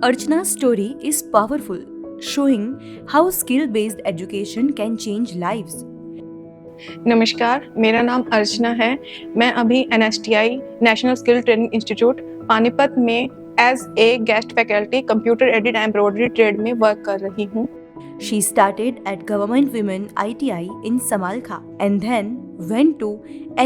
Archana's story is powerful, showing how skill-based education can change lives. नमस्कार, मेरा नाम अर्चना है। मैं अभी NSTI national skill training institute Panipat में as a guest faculty computer aided embroidery trade में वर्क कर रही हूँ। She started at Government Women ITI in Samalkha and then went to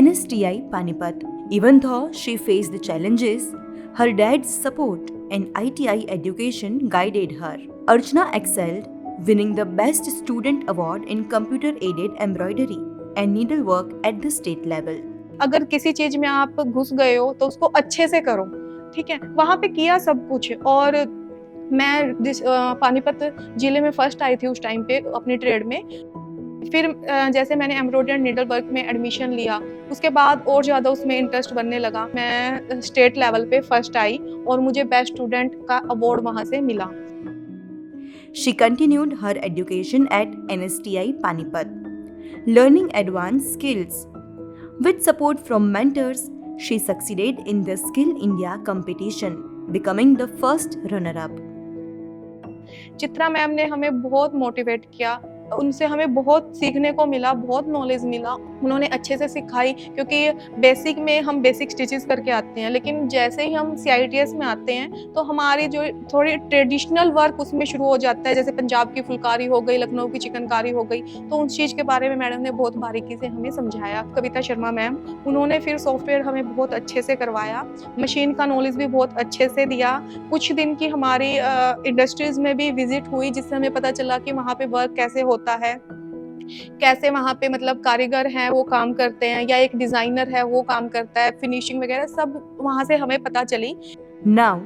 NSTI Panipat. Even though she faced the challenges, her dad's support and ITI education guided her. Archana excelled, winning the Best Student Award in Computer Aided Embroidery and Needlework at the state level. अगर किसी चीज में आप घुस गए हो तो उसको अच्छे से करो, ठीक है। वहाँ पे किया सब कुछ और मैं पानीपत जिले में फर्स्ट आई थी उस टाइम पे अपनी ट्रेड में। फिर जैसे मैंने एम्ब्रॉयडरी एंड नीडल वर्क में एडमिशन लिया, उसके बाद और ज़्यादा उसमें इंटरेस्ट बनने लगा। मैं स्टेट लेवल पे फर्स्ट आई और मुझे बेस्ट स्टूडेंट का अवार्ड वहाँ से मिला। She continued her education at NSTI Panipat, learning advanced skills. With support from mentors, she succeeded in the Skill India competition, becoming the first runner-up. Chitra ma'am ने हमें बहुत मोटिवेट किया, उनसे हमें बहुत सीखने को मिला, बहुत नॉलेज मिला। उन्होंने अच्छे से सिखाई, क्योंकि बेसिक में हम बेसिक स्टिचेस करके आते हैं, लेकिन जैसे ही हम CITS में आते हैं तो हमारी जो थोड़ी ट्रेडिशनल वर्क उसमें शुरू हो जाता है। जैसे पंजाब की फुलकारी हो गई, लखनऊ की चिकनकारी हो गई, तो उस चीज़ के बारे में मैडम ने बहुत बारीकी से हमें समझाया। कविता शर्मा मैम, उन्होंने फिर सॉफ्टवेयर हमें बहुत अच्छे से करवाया, मशीन का नॉलेज भी बहुत अच्छे से दिया। कुछ दिन की हमारी इंडस्ट्रीज में भी विजिट हुई, जिससे हमें पता चला कि वहाँ पे वर्क कैसे होता है, कैसे वहाँ पे मतलब कारीगर हैं वो काम करते हैं या एक डिजाइनर है वो काम करता है, फिनिशिंग वगैरह सब वहाँ से हमें पता चली। Now,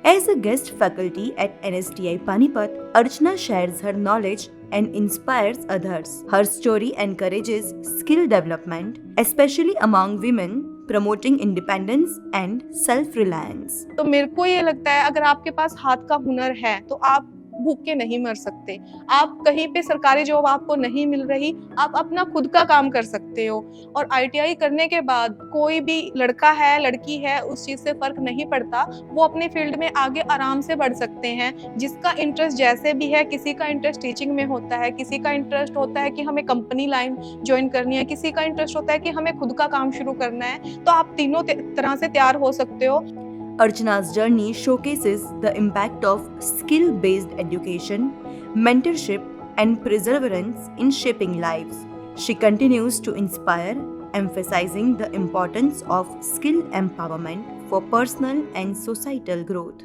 as a guest faculty at NSTI Panipat, Archana shares her knowledge and inspires others. Her story encourages skill development, especially among women, promoting independence and self-reliance. तो मेरे को ये लगता है, अगर आपके पास हाथ का हुनर है तो आप भूखे नहीं मर सकते। आप कहीं पे सरकारी जॉब आपको नहीं मिल रही, आप अपना खुद का काम कर सकते हो। और ITI करने के बाद कोई भी लड़का है लड़की है उस चीज़ से फर्क नहीं पड़ता, वो अपने फील्ड में आगे आराम से बढ़ सकते हैं। जिसका इंटरेस्ट जैसे भी है, किसी का इंटरेस्ट टीचिंग में होता है, किसी का इंटरेस्ट होता है कि हमें कंपनी लाइन ज्वाइन करनी है, किसी का इंटरेस्ट होता है कि हमें खुद का काम शुरू करना है, तो आप तीनों तरह से तैयार हो सकते हो। Archana's journey showcases the impact of skill-based education, mentorship, and perseverance in shaping lives. She continues to inspire, emphasizing the importance of skill empowerment for personal and societal growth.